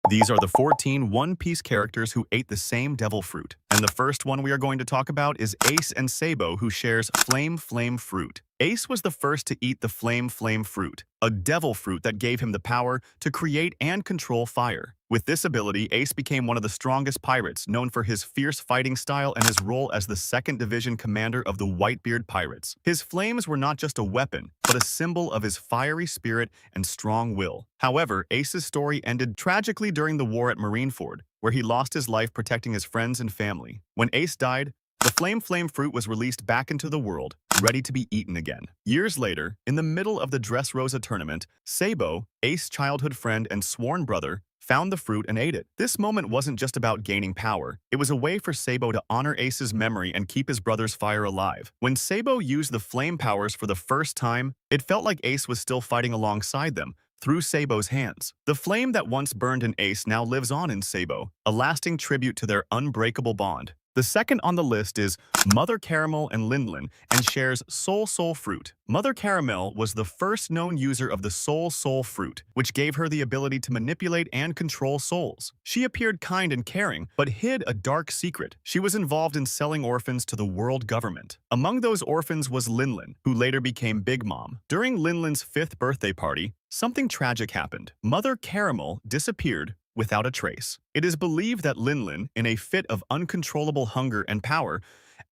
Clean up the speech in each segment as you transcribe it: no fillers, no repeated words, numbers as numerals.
These are the 14 One Piece characters who ate the same devil fruit. And the first one we are going to talk about is Ace and Sabo, who shares Flame fruit. Ace was the first to eat the Flame fruit, a devil fruit that gave him the power to create and control fire. With this ability, Ace became one of the strongest pirates, known for his fierce fighting style and his role as the 2nd Division commander of the Whitebeard Pirates. His flames were not just a weapon, but a symbol of his fiery spirit and strong will. However, Ace's story ended tragically during the war at Marineford, where he lost his life protecting his friends and family. When Ace died, the Flame fruit was released back into the world, ready to be eaten again. Years later, in the middle of the Dressrosa tournament, Sabo, Ace's childhood friend and sworn brother, found the fruit and ate it. This moment wasn't just about gaining power. It was a way for Sabo to honor Ace's memory and keep his brother's fire alive. When Sabo used the flame powers for the first time, it felt like Ace was still fighting alongside them, through Sabo's hands. The flame that once burned in Ace now lives on in Sabo, a lasting tribute to their unbreakable bond. The second on the list is Mother Caramel and Linlin, and shares Soul fruit. Mother Caramel was the first known user of the Soul fruit, which gave her the ability to manipulate and control souls. She appeared kind and caring, but hid a dark secret. She was involved in selling orphans to the world government. Among those orphans was Linlin, who later became Big Mom. During Linlin's 5th birthday party, something tragic happened. Mother Caramel disappeared without a trace. It is believed that Linlin, in a fit of uncontrollable hunger and power,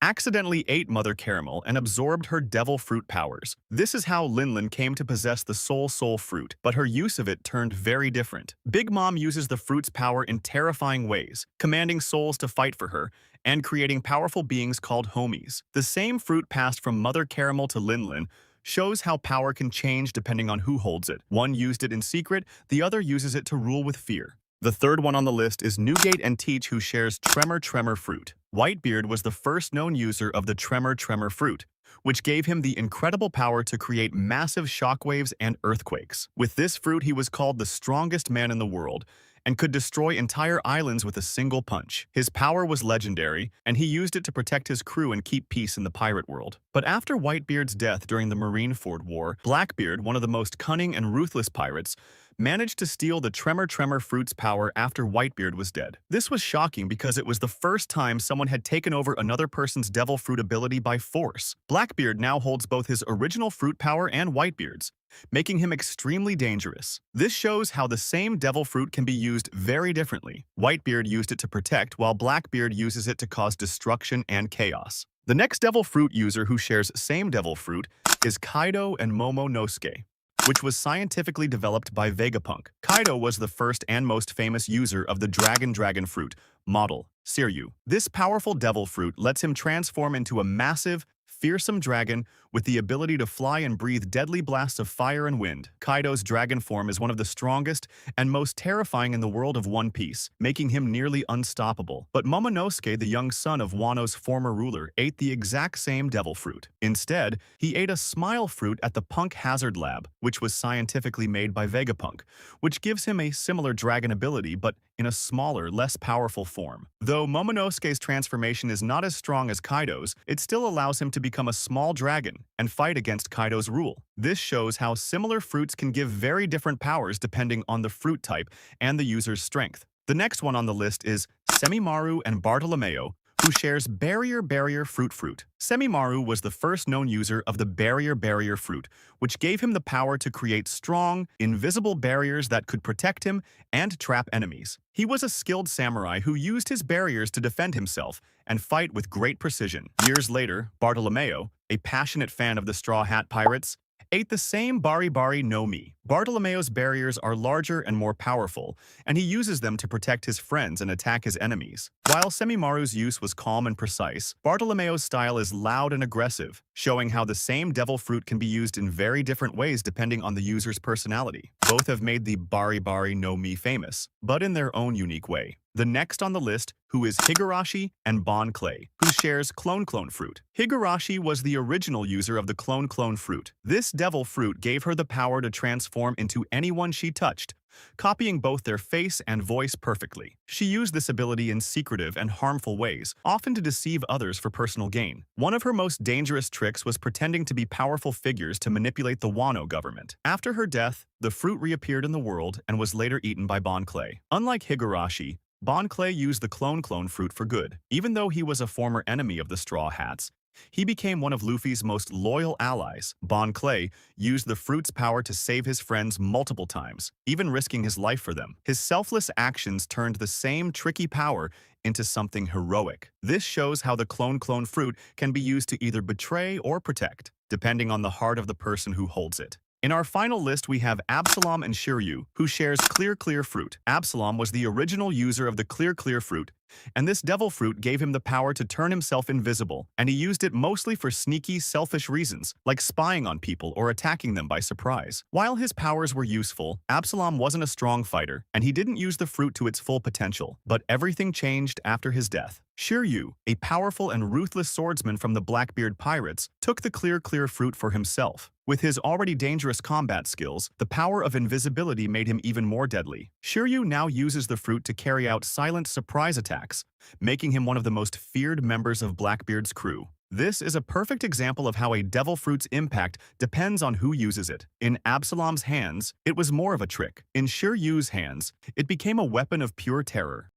accidentally ate Mother Caramel and absorbed her devil fruit powers. This is how Linlin came to possess the Soul fruit, but her use of it turned very different. Big Mom uses the fruit's power in terrifying ways, commanding souls to fight for her, and creating powerful beings called homies. The same fruit passed from Mother Caramel to Linlin shows how power can change depending on who holds it. One used it in secret, the other uses it to rule with fear. The third one on the list is Newgate and Teach, who shares Tremor fruit. Whitebeard was the first known user of the Tremor fruit, which gave him the incredible power to create massive shockwaves and earthquakes. With this fruit, he was called the strongest man in the world, and could destroy entire islands with a single punch. His power was legendary, and he used it to protect his crew and keep peace in the pirate world. But after Whitebeard's death during the Marineford War, Blackbeard, one of the most cunning and ruthless pirates, managed to steal the Tremor fruit's power after Whitebeard was dead. This was shocking because it was the first time someone had taken over another person's devil fruit ability by force. Blackbeard now holds both his original fruit power and Whitebeard's, making him extremely dangerous. This shows how the same devil fruit can be used very differently. Whitebeard used it to protect, while Blackbeard uses it to cause destruction and chaos. The next devil fruit user who shares same devil fruit is Kaido and Momonosuke, which was scientifically developed by Vegapunk. Kaido was the first and most famous user of the Dragon fruit model, Siryu. This powerful devil fruit lets him transform into a massive, fearsome dragon with the ability to fly and breathe deadly blasts of fire and wind. Kaido's dragon form is one of the strongest and most terrifying in the world of One Piece, making him nearly unstoppable. But Momonosuke, the young son of Wano's former ruler, ate the exact same devil fruit. Instead, he ate a smile fruit at the Punk Hazard Lab, which was scientifically made by Vegapunk, which gives him a similar dragon ability but in a smaller, less powerful form. Though Momonosuke's transformation is not as strong as Kaido's, it still allows him to become a small dragon and fight against Kaido's rule. This shows how similar fruits can give very different powers depending on the fruit type and the user's strength. The next one on the list is Semimaru and Bartolomeo, who shares Barrier fruit. Semimaru was the first known user of the Barrier fruit, which gave him the power to create strong, invisible barriers that could protect him and trap enemies. He was a skilled samurai who used his barriers to defend himself and fight with great precision. Years later, Bartolomeo, a passionate fan of the Straw Hat Pirates, ate the same Bari no Mi. Bartolomeo's barriers are larger and more powerful, and he uses them to protect his friends and attack his enemies. While Semimaru's use was calm and precise, Bartolomeo's style is loud and aggressive, showing how the same devil fruit can be used in very different ways depending on the user's personality. Both have made the Bari no Mi famous, but in their own unique way. The next on the list, who is Higurashi and Bon Clay, who shares Clone fruit. Higurashi was the original user of the Clone fruit. This devil fruit gave her the power to transform transform into anyone she touched, copying both their face and voice perfectly. She used this ability in secretive and harmful ways, often to deceive others for personal gain. One of her most dangerous tricks was pretending to be powerful figures to manipulate the Wano government. After her death, the fruit reappeared in the world and was later eaten by Bon Clay. Unlike Higurashi, Bon Clay used the clone fruit for good. Even though he was a former enemy of the Straw Hats, he became one of Luffy's most loyal allies. Bon Clay used the fruit's power to save his friends multiple times, even risking his life for them. His selfless actions turned the same tricky power into something heroic. This shows how the clone fruit can be used to either betray or protect, depending on the heart of the person who holds it. In our final list, we have Absalom and Shiryu, who shares Clear fruit. Absalom was the original user of the Clear fruit, and this devil fruit gave him the power to turn himself invisible, and he used it mostly for sneaky, selfish reasons, like spying on people or attacking them by surprise. While his powers were useful, Absalom wasn't a strong fighter, and he didn't use the fruit to its full potential. But everything changed after his death. Shiryu, a powerful and ruthless swordsman from the Blackbeard Pirates, took the Clear fruit for himself. With his already dangerous combat skills, the power of invisibility made him even more deadly. Shiryu now uses the fruit to carry out silent surprise attacks, making him one of the most feared members of Blackbeard's crew. This is a perfect example of how a devil fruit's impact depends on who uses it. In Absalom's hands, it was more of a trick. In Shiryu's hands, it became a weapon of pure terror.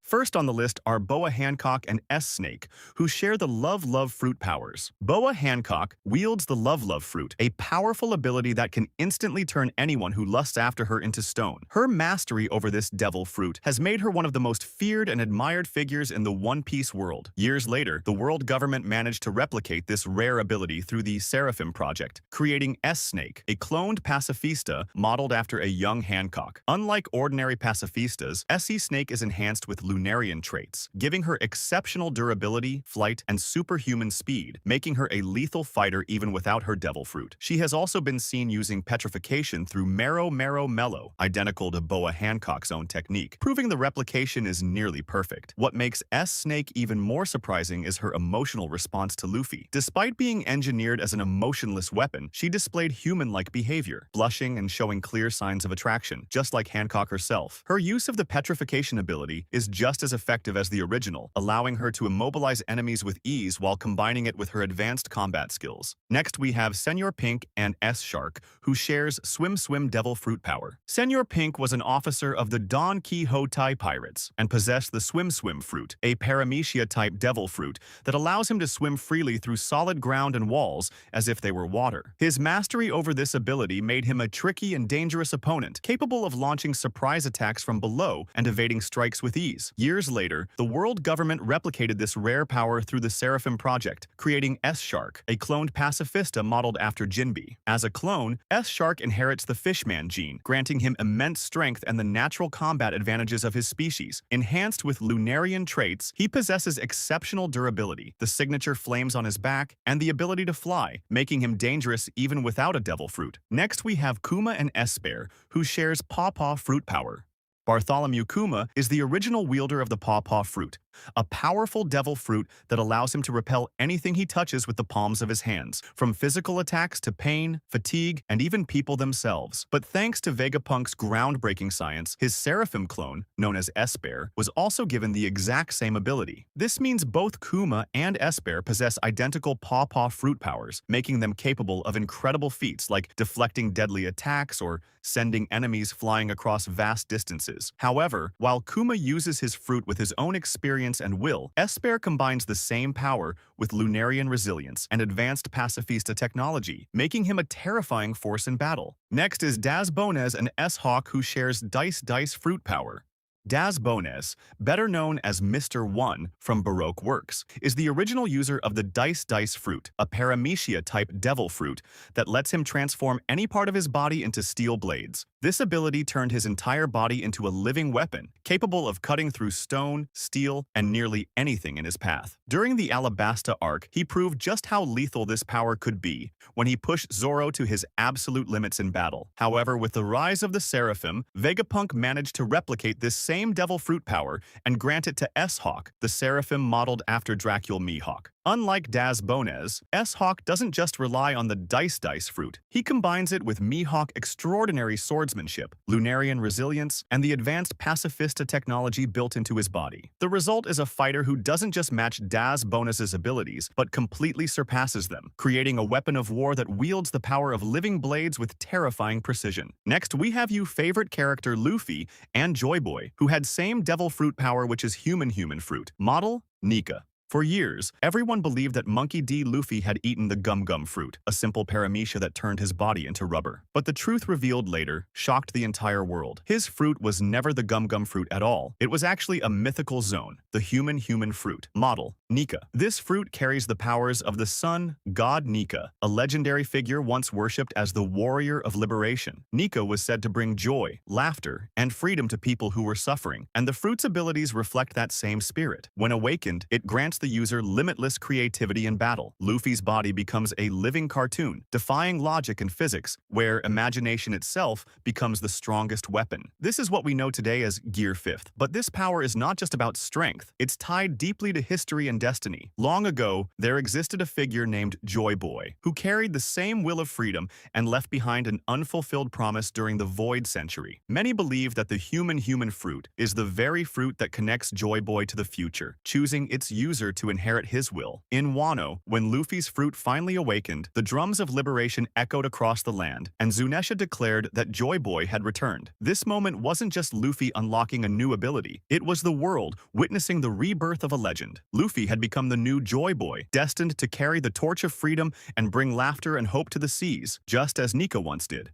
First on the list are Boa Hancock and S-Snake, who share the Love fruit powers. Boa Hancock wields the Love fruit, a powerful ability that can instantly turn anyone who lusts after her into stone. Her mastery over this devil fruit has made her one of the most feared and admired figures in the One Piece world. Years later, the world government managed to replicate this rare ability through the Seraphim Project, creating S-Snake, a cloned pacifista modeled after a young Hancock. Unlike ordinary pacifistas, S-Snake is enhanced with Lunarian traits, giving her exceptional durability, flight, and superhuman speed, making her a lethal fighter even without her devil fruit. She has also been seen using petrification through Marrow Mellow, identical to Boa Hancock's own technique, proving the replication is nearly perfect. What makes S-Snake even more surprising is her emotional response to Luffy. Despite being engineered as an emotionless weapon, she displayed human-like behavior, blushing and showing clear signs of attraction, just like Hancock herself. Her use of the petrification ability is just as effective as the original, allowing her to immobilize enemies with ease while combining it with her advanced combat skills. Next, we have Senor Pink and S-Shark, who shares Swim devil fruit power. Senor Pink was an officer of the Don Quixote Pirates and possessed the Swim fruit, a paramecia-type devil fruit that allows him to swim freely through solid ground and walls as if they were water. His mastery over this ability made him a tricky and dangerous opponent, capable of launching surprise attacks from below and evading strikes with ease. Years later, the world government replicated this rare power through the Seraphim Project, creating S-Shark, a cloned pacifista modeled after Jinbe. As a clone, S-Shark inherits the Fishman gene, granting him immense strength and the natural combat advantages of his species. Enhanced with Lunarian traits, he possesses exceptional durability, the signature flames on his back, and the ability to fly, making him dangerous even without a devil fruit. Next, we have Kuma and Esper, who shares Paw fruit power. Bartholomew Kuma is the original wielder of the Paw fruit, a powerful devil fruit that allows him to repel anything he touches with the palms of his hands, from physical attacks to pain, fatigue, and even people themselves. But thanks to Vegapunk's groundbreaking science, his Seraphim clone, known as Esper, was also given the exact same ability. This means both Kuma and Esper possess identical Paw fruit powers, making them capable of incredible feats like deflecting deadly attacks or sending enemies flying across vast distances. However, while Kuma uses his fruit with his own experience and will, Esper combines the same power with Lunarian resilience and advanced pacifista technology, making him a terrifying force in battle. Next is Daz Bones and S-Hawk, who shares Dice fruit power. Daz Bones, better known as Mr. One from Baroque Works, is the original user of the Dice fruit, a paramecia-type devil fruit that lets him transform any part of his body into steel blades. This ability turned his entire body into a living weapon, capable of cutting through stone, steel, and nearly anything in his path. During the Alabasta arc, he proved just how lethal this power could be when he pushed Zoro to his absolute limits in battle. However, with the rise of the Seraphim, Vegapunk managed to replicate this same same devil fruit power and grant it to S-Hawk, the seraphim modeled after Dracul Mihawk. Unlike Daz Bonez, S-Hawk doesn't just rely on the dice fruit. He combines it with Mihawk extraordinary swordsmanship, Lunarian resilience, and the advanced pacifista technology built into his body. The result is a fighter who doesn't just match Daz Bonez's abilities, but completely surpasses them, creating a weapon of war that wields the power of living blades with terrifying precision. Next, we have you favorite character Luffy and Joy Boy, who had same devil fruit power which is human fruit. Model, Nika. For years, everyone believed that Monkey D. Luffy had eaten the gum fruit, a simple paramecia that turned his body into rubber. But the truth revealed later shocked the entire world. His fruit was never the gum fruit at all. It was actually a mythical zone, the human fruit. Model, Nika. This fruit carries the powers of the sun god Nika, a legendary figure once worshipped as the warrior of liberation. Nika was said to bring joy, laughter, and freedom to people who were suffering, and the fruit's abilities reflect that same spirit. When awakened, it grants the user limitless creativity in battle. Luffy's body becomes a living cartoon, defying logic and physics, where imagination itself becomes the strongest weapon. This is what we know today as Gear 5th. But this power is not just about strength, it's tied deeply to history and destiny. Long ago, there existed a figure named Joy Boy, who carried the same will of freedom and left behind an unfulfilled promise during the Void Century. Many believe that the human fruit is the very fruit that connects Joy Boy to the future, choosing its user to inherit his will. In Wano, when Luffy's fruit finally awakened, the drums of liberation echoed across the land, and Zunisha declared that Joy Boy had returned. This moment wasn't just Luffy unlocking a new ability, it was the world witnessing the rebirth of a legend. Luffy had become the new Joy Boy, destined to carry the torch of freedom and bring laughter and hope to the seas, just as Nika once did.